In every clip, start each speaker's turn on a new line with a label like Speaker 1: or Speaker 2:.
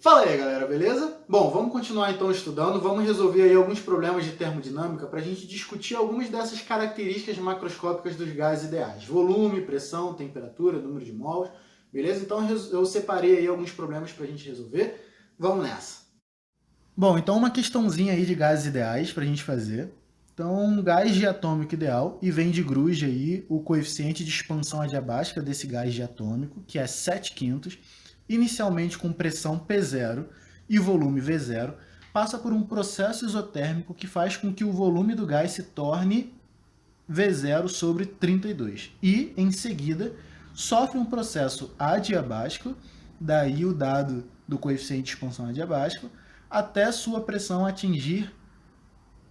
Speaker 1: Fala aí, galera, beleza? Bom, vamos continuar então estudando, vamos resolver aí alguns problemas de termodinâmica para a gente discutir algumas dessas características macroscópicas dos gases ideais. Volume, pressão, temperatura, número de mols, beleza? Então eu separei aí alguns problemas para a gente resolver. Vamos nessa. Bom, então uma questãozinha aí de gases ideais para a gente fazer. Então, um gás diatômico ideal, e vem de grude aí o coeficiente de expansão adiabática desse gás diatômico, que é 7/5, inicialmente com pressão P0 e volume V0, passa por um processo isotérmico que faz com que o volume do gás se torne V0 sobre 32. E, em seguida, sofre um processo adiabático, daí o dado do coeficiente de expansão adiabático, até sua pressão atingir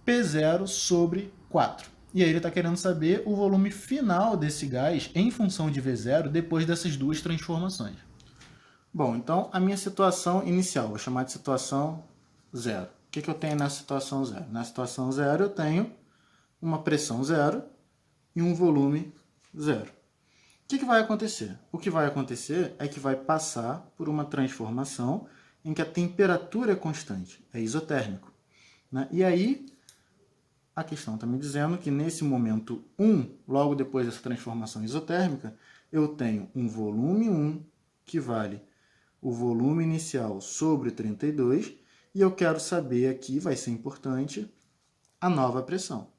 Speaker 1: P0 sobre 4. E aí ele está querendo saber o volume final desse gás em função de V0 depois dessas duas transformações. Bom, então a minha situação inicial, vou chamar de situação 0. O que eu tenho na situação 0? Na situação 0 eu tenho uma pressão 0 e um volume 0. O que vai acontecer? O que vai acontecer é que vai passar por uma transformação em que a temperatura é constante, é isotérmico, né? E aí a questão está me dizendo que nesse momento 1, logo depois dessa transformação isotérmica, eu tenho um volume 1 que vale o volume inicial sobre 32, e eu quero saber aqui, vai ser importante, a nova pressão.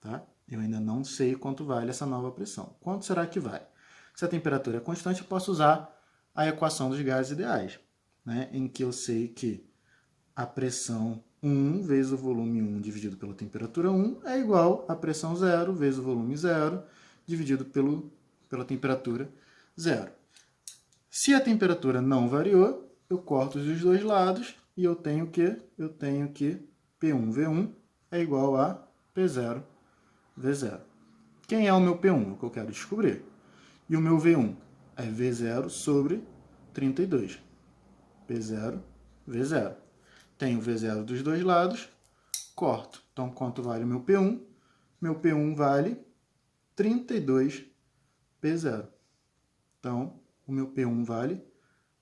Speaker 1: Tá? Eu ainda não sei quanto vale essa nova pressão. Quanto será que vai? Se a temperatura é constante, eu posso usar a equação dos gases ideais, né? Em que eu sei que a pressão 1 vezes o volume 1 dividido pela temperatura 1 é igual a pressão 0 vezes o volume 0 dividido pela temperatura 0. Se a temperatura não variou, eu corto os dois lados e eu tenho que P1V1 é igual a P0V0. Quem é o meu P1? É o que eu quero descobrir. E o meu V1 é V0 sobre 32. P0V0. Tenho V0 dos dois lados, corto. Então, quanto vale o meu P1? Meu P1 vale 32P0. Então, o meu P1 vale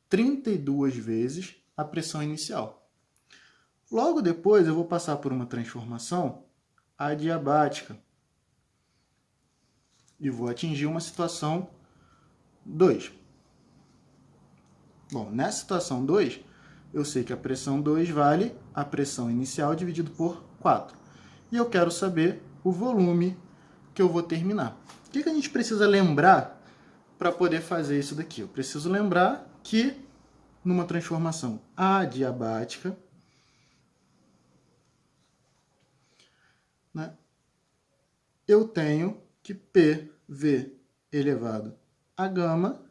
Speaker 1: 32 vezes a pressão inicial. Logo depois, eu vou passar por uma transformação adiabática e vou atingir uma situação 2. Bom, nessa situação 2, eu sei que a pressão 2 vale a pressão inicial dividido por 4. E eu quero saber o volume que eu vou terminar. O que a gente precisa lembrar para poder fazer isso daqui? Eu preciso lembrar que numa transformação adiabática, né, eu tenho que PV elevado a gama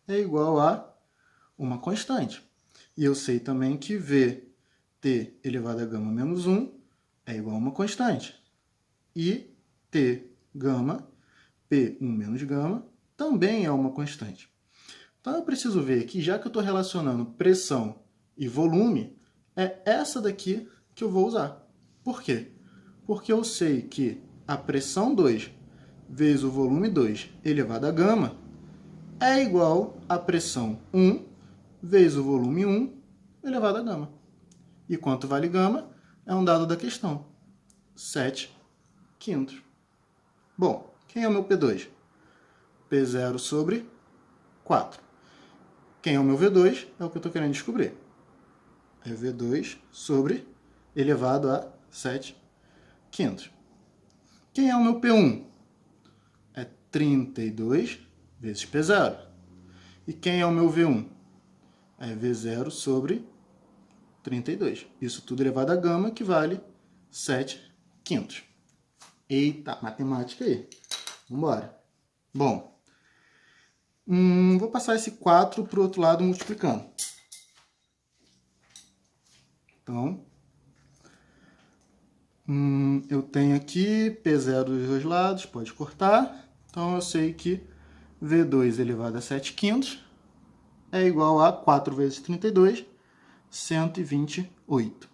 Speaker 1: é igual a uma constante. E eu sei também que VT elevado a gama menos 1 é igual a uma constante. E T gama, P1 menos gama, também é uma constante. Então eu preciso ver que, já que eu estou relacionando pressão e volume, é essa daqui que eu vou usar. Por quê? Porque eu sei que a pressão 2 vezes o volume 2 elevado a gama é igual à pressão 1 vezes o volume 1 elevado a gama. E quanto vale gama? É um dado da questão. 7/5. Bom, quem é o meu P2? P0 sobre 4. Quem é o meu V2? É o que eu estou querendo descobrir. É V2 sobre elevado a 7/5. Quem é o meu P1? É 32 vezes P0. E quem é o meu V1? É V0 sobre 32. Isso tudo elevado a gama, que vale 7/5. Eita, matemática aí. Vamos embora. Bom, vou passar esse 4 para o outro lado multiplicando. Então, eu tenho aqui P0 dos dois lados, pode cortar. Então, eu sei que V2 elevado a 7/5 é igual a 4 vezes 32, 128.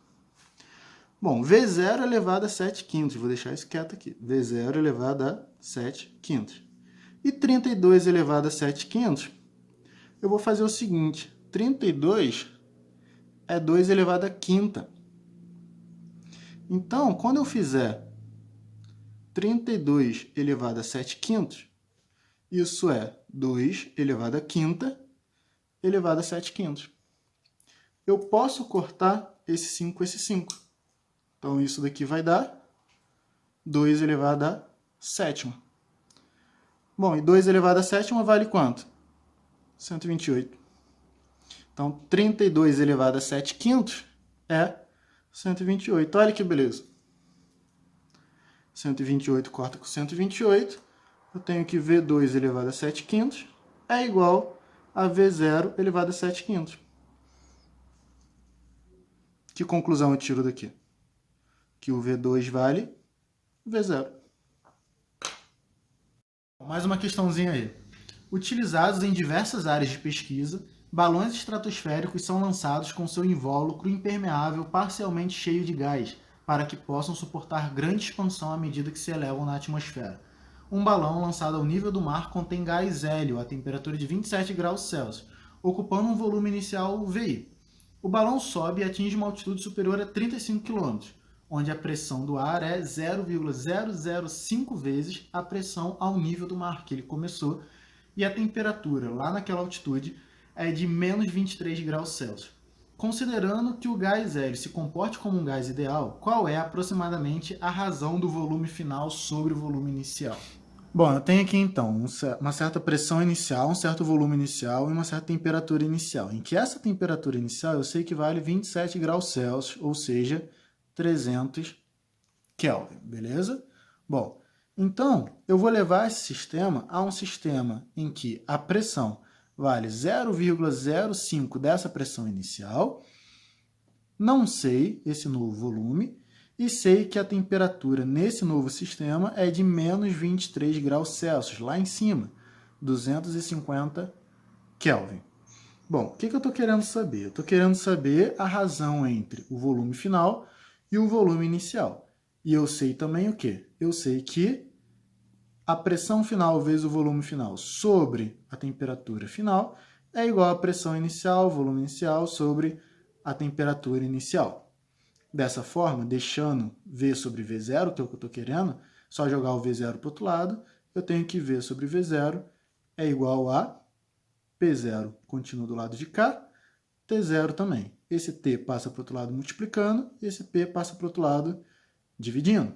Speaker 1: Bom, V0 elevado a 7/5, vou deixar isso quieto aqui. V0 elevado a 7/5. E 32 elevado a 7/5, eu vou fazer o seguinte. 32 é 2 elevado à quinta. Então, quando eu fizer 32 elevado a 7 quintos, isso é 2 elevado à quinta elevado a 7 quintos. Eu posso cortar esse 5 com esse 5. Então, isso daqui vai dar 2 elevado a sétima. Bom, e 2 elevado a sétima vale quanto? 128. Então, 32 elevado a 7 quintos é 128. Olha que beleza. 128 corta com 128. Eu tenho que V2 elevado a 7 quintos é igual a V0 elevado a 7 quintos. Que conclusão eu tiro daqui? Que o V2 vale V0. Mais uma questãozinha aí. Utilizados em diversas áreas de pesquisa, balões estratosféricos são lançados com seu invólucro impermeável parcialmente cheio de gás, para que possam suportar grande expansão à medida que se elevam na atmosfera. Um balão lançado ao nível do mar contém gás hélio a temperatura de 27 graus Celsius, ocupando um volume inicial VI. O balão sobe e atinge uma altitude superior a 35 km, onde a pressão do ar é 0,005 vezes a pressão ao nível do mar que ele começou, e a temperatura lá naquela altitude é de menos 23 graus Celsius. Considerando que o gás hélio se comporte como um gás ideal, qual é aproximadamente a razão do volume final sobre o volume inicial? Bom, eu tenho aqui então uma certa pressão inicial, um certo volume inicial e uma certa temperatura inicial. Em que essa temperatura inicial eu sei que vale 27 graus Celsius, ou seja, 300 Kelvin, beleza? Bom, então eu vou levar esse sistema a um sistema em que a pressão vale 0,05 dessa pressão inicial, não sei esse novo volume, e sei que a temperatura nesse novo sistema é de menos 23 graus Celsius, lá em cima, 250 Kelvin. Bom, o que eu estou querendo saber? Eu estou querendo saber a razão entre o volume final e o volume inicial. E eu sei também o quê? Eu sei que a pressão final vezes o volume final sobre a temperatura final é igual à pressão inicial, volume inicial, sobre a temperatura inicial. Dessa forma, deixando V sobre V0, que é o que eu estou querendo, só jogar o V0 para o outro lado, eu tenho que V sobre V0 é igual a P0 continua do lado de cá, T0 também. Esse T passa para o outro lado multiplicando, e esse P passa para o outro lado dividindo.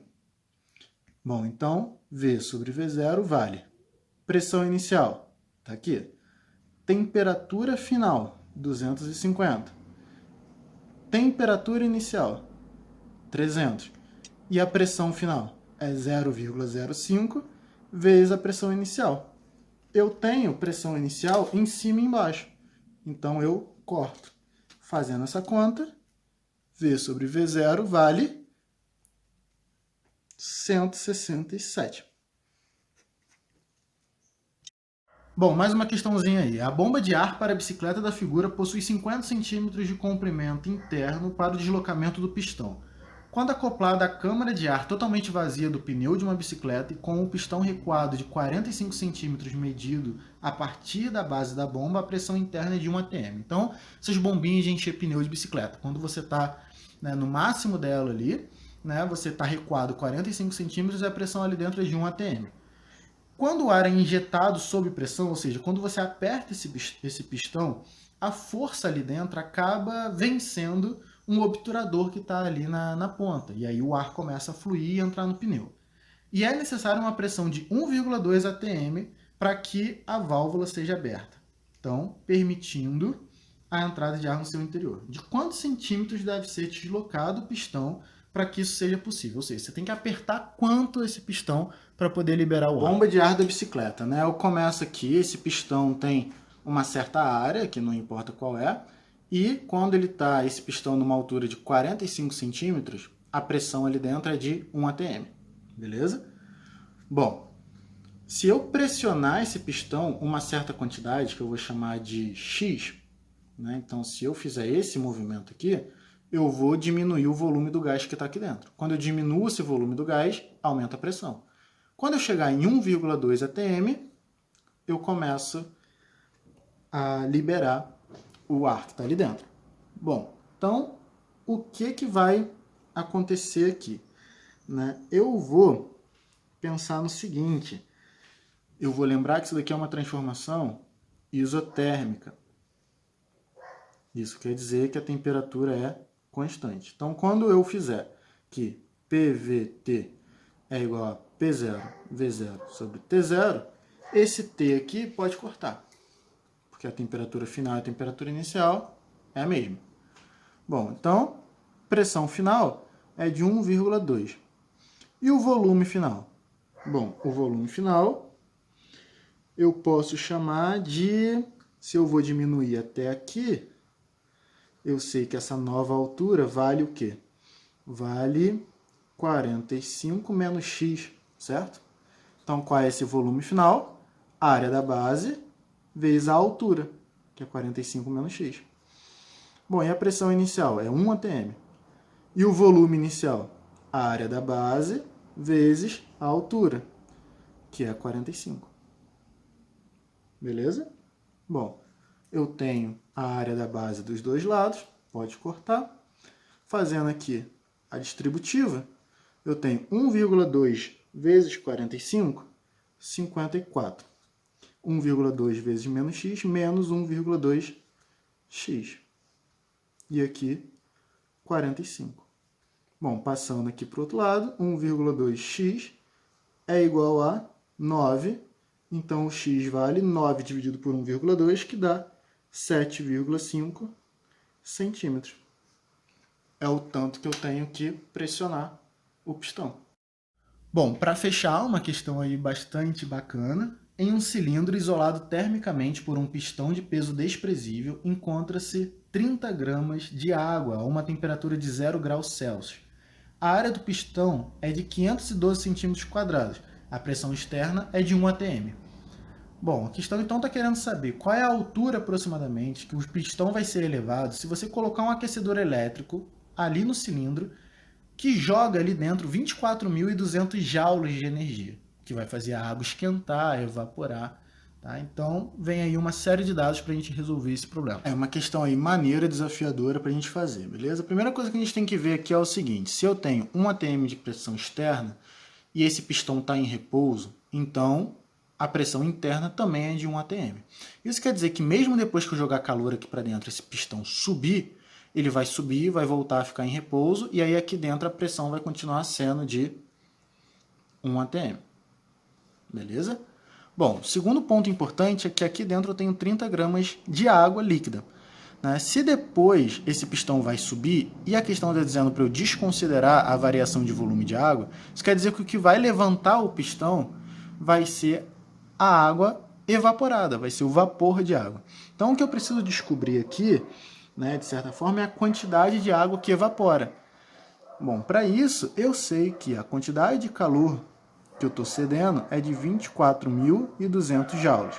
Speaker 1: Bom, então, V sobre V0 vale pressão inicial, está aqui. Temperatura final, 250. Temperatura inicial, 300. E a pressão final é 0,05 vezes a pressão inicial. Eu tenho pressão inicial em cima e embaixo. Então, eu corto. Fazendo essa conta, V sobre V0 vale 167. Bom, mais uma questãozinha aí. A bomba de ar para a bicicleta da figura possui 50 centímetros de comprimento interno para o deslocamento do pistão. Quando acoplada à câmara de ar totalmente vazia do pneu de uma bicicleta e com o pistão recuado de 45 centímetros medido a partir da base da bomba, a pressão interna é de 1 atm. Então, essas bombinhas de encher pneu de bicicleta, quando você está no máximo dela ali, você está recuado 45 centímetros e a pressão ali dentro é de 1 atm. Quando o ar é injetado sob pressão, ou seja, quando você aperta esse pistão, a força ali dentro acaba vencendo um obturador que está ali na ponta. E aí o ar começa a fluir e entrar no pneu. E é necessária uma pressão de 1,2 atm para que a válvula seja aberta. Então, permitindo a entrada de ar no seu interior. De quantos centímetros deve ser deslocado o pistão para que isso seja possível? Ou seja, você tem que apertar quanto esse pistão para poder liberar o ar. Bomba de ar da bicicleta, né? Eu começo aqui, esse pistão tem uma certa área, que não importa qual é, e quando ele está, esse pistão, numa altura de 45 centímetros, a pressão ali dentro é de 1 atm, beleza? Bom, se eu pressionar esse pistão uma certa quantidade, que eu vou chamar de X, então se eu fizer esse movimento aqui, eu vou diminuir o volume do gás que está aqui dentro. Quando eu diminuo esse volume do gás, aumenta a pressão. Quando eu chegar em 1,2 atm, eu começo a liberar o ar que está ali dentro. Bom, Então, o que vai acontecer aqui? Né? Eu vou pensar no seguinte, eu vou lembrar que isso daqui é uma transformação isotérmica. Isso quer dizer que a temperatura é constante. Então, quando eu fizer que PVT é igual a P0 V0 sobre T0, esse T aqui pode cortar, porque a temperatura final e a temperatura inicial é a mesma. Bom, então, pressão final é de 1,2. E o volume final? Bom, o volume final eu posso chamar de, se eu vou diminuir até aqui, eu sei que essa nova altura vale o quê? Vale 45 menos x, certo? Então, qual é esse volume final? A área da base vezes a altura, que é 45 menos x. Bom, e a pressão inicial? É 1 atm. E o volume inicial? A área da base vezes a altura, que é 45. Beleza? Bom, eu tenho a área da base dos dois lados, pode cortar. Fazendo aqui a distributiva, eu tenho 1,2 vezes 45, 54. 1,2 vezes menos x, menos 1,2x. E aqui, 45. Bom, passando aqui para o outro lado, 1,2x é igual a 9. Então, o x vale 9 dividido por 1,2, que dá 7,5 centímetros. É o tanto que eu tenho que pressionar o pistão. Bom, para fechar, uma questão aí bastante bacana. Em um cilindro isolado termicamente por um pistão de peso desprezível, encontra-se 30 gramas de água a uma temperatura de 0 graus Celsius. A área do pistão é de 512 centímetros quadrados. A pressão externa é de 1 atm. Bom, a questão então está querendo saber qual é a altura aproximadamente que o pistão vai ser elevado se você colocar um aquecedor elétrico ali no cilindro que joga ali dentro 24.200 joules de energia, que vai fazer a água esquentar, evaporar. Tá? Então, vem aí uma série de dados para a gente resolver esse problema. É uma questão aí maneira, desafiadora para a gente fazer, beleza? A primeira coisa que a gente tem que ver aqui é o seguinte, se eu tenho 1 atm de pressão externa e esse pistão está em repouso, então a pressão interna também é de 1 atm. Isso quer dizer que mesmo depois que eu jogar calor aqui para dentro, esse pistão subir, ele vai subir, vai voltar a ficar em repouso, e aí aqui dentro a pressão vai continuar sendo de 1 atm. Beleza? Bom, segundo ponto importante é que aqui dentro eu tenho 30 gramas de água líquida. Né? Se depois esse pistão vai subir, e a questão está dizendo para eu desconsiderar a variação de volume de água, isso quer dizer que o que vai levantar o pistão vai ser a água evaporada, vai ser o vapor de água. Então o que eu preciso descobrir aqui, né, de certa forma, é a quantidade de água que evapora. Bom, para isso eu sei que a quantidade de calor que eu estou cedendo é de 24.200 joules,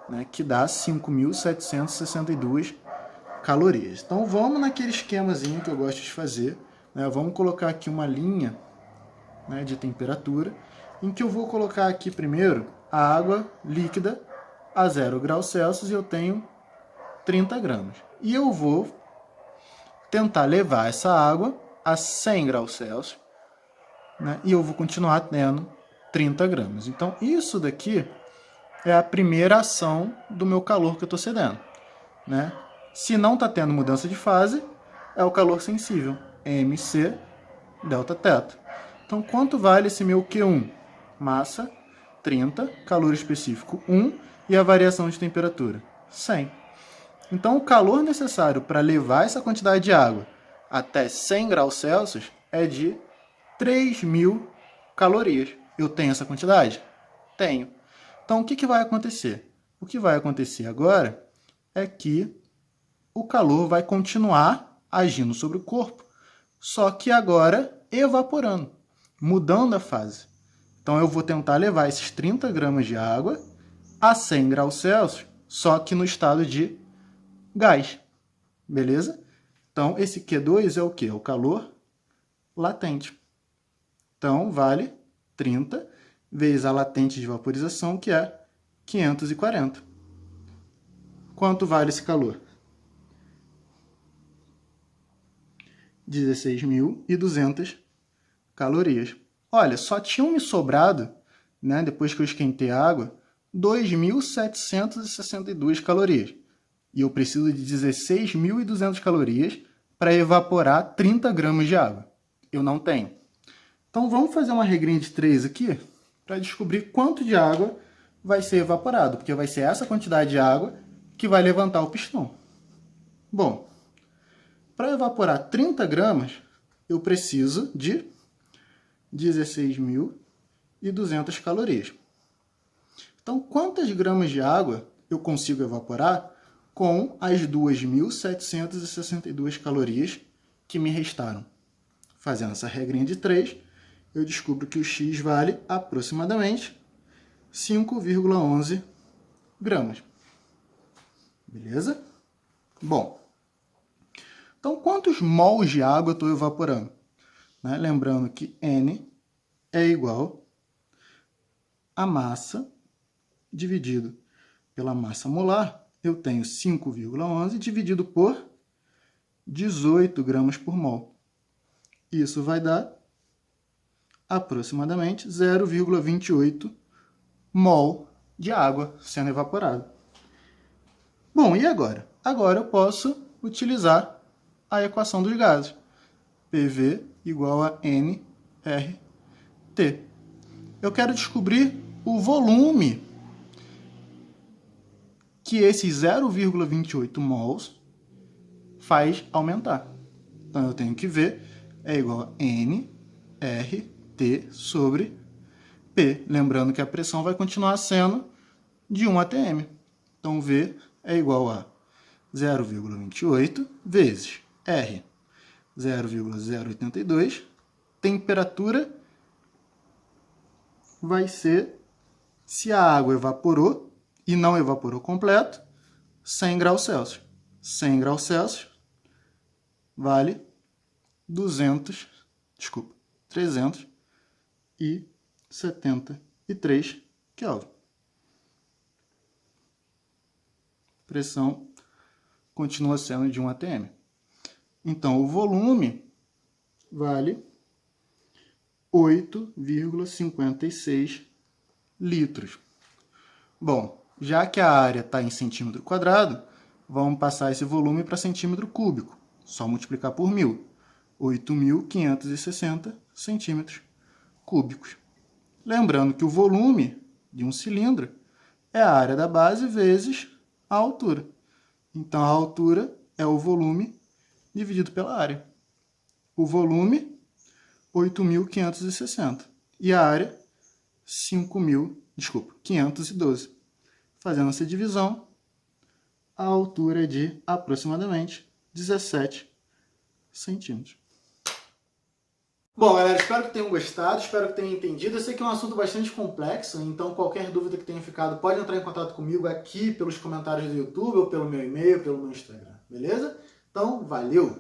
Speaker 1: né, que dá 5.762 calorias. Então vamos naquele esquemazinho que eu gosto de fazer, né, vamos colocar aqui uma linha, né, de temperatura, em que eu vou colocar aqui primeiro a água líquida a 0 graus Celsius e eu tenho 30 gramas. E eu vou tentar levar essa água a 100 graus Celsius, né, e eu vou continuar tendo 30 gramas. Então, isso daqui é a primeira ação do meu calor que eu estou cedendo. Né? Se não está tendo mudança de fase, é o calor sensível, MC delta θ. Então, quanto vale esse meu Q1? Massa, 30, calor específico 1 e a variação de temperatura, 100. Então, o calor necessário para levar essa quantidade de água até 100 graus Celsius é de 3.000 calorias. Eu tenho essa quantidade? Tenho. Então, o que vai acontecer? O que vai acontecer agora é que o calor vai continuar agindo sobre o corpo, só que agora evaporando, mudando a fase. Então, eu vou tentar levar esses 30 gramas de água a 100 graus Celsius, só que no estado de gás. Beleza? Então, esse Q2 é o quê? É o calor latente. Então, vale 30 vezes a latente de vaporização, que é 540. Quanto vale esse calor? 16.200 calorias. Olha, só tinham me sobrado, né, depois que eu esquentei a água, 2.762 calorias. E eu preciso de 16.200 calorias para evaporar 30 gramas de água. Eu não tenho. Então vamos fazer uma regrinha de 3 aqui para descobrir quanto de água vai ser evaporado, porque vai ser essa quantidade de água que vai levantar o pistão. Bom, para evaporar 30 gramas, eu preciso de 16.200 calorias. Então, quantas gramas de água eu consigo evaporar com as 2.762 calorias que me restaram? Fazendo essa regrinha de 3, eu descubro que o X vale aproximadamente 5,11 gramas. Beleza? Bom, então quantos mols de água eu estou evaporando? Né? Lembrando que N é igual a massa dividido pela massa molar. Eu tenho 5,11 dividido por 18 gramas por mol. Isso vai dar aproximadamente 0,28 mol de água sendo evaporada. Bom, e agora? Agora eu posso utilizar a equação dos gases. PV igual a nRT. Eu quero descobrir o volume que esses 0,28 mols faz aumentar. Então eu tenho que V é igual a nRT sobre P. Lembrando que a pressão vai continuar sendo de 1 atm. Então V é igual a 0,28 vezes R, 0,082. Temperatura vai ser, se a água evaporou e não evaporou completo, 100 graus Celsius. 100 graus Celsius vale 373 Kelvin. Pressão continua sendo de 1 atm. Então, o volume vale 8,56 litros. Bom, já que a área está em centímetro quadrado, vamos passar esse volume para centímetro cúbico. Só multiplicar por 1.000. 8.560 centímetros cúbicos. Lembrando que o volume de um cilindro é a área da base vezes a altura. Então, a altura é o volume dividido pela área. O volume, 8.560. E a área, 512. Fazendo essa divisão, a altura é de aproximadamente 17 centímetros. Bom, galera, espero que tenham gostado, espero que tenham entendido. Eu sei que é um assunto bastante complexo, então qualquer dúvida que tenha ficado pode entrar em contato comigo aqui pelos comentários do YouTube ou pelo meu e-mail, pelo meu Instagram, beleza? Então, valeu!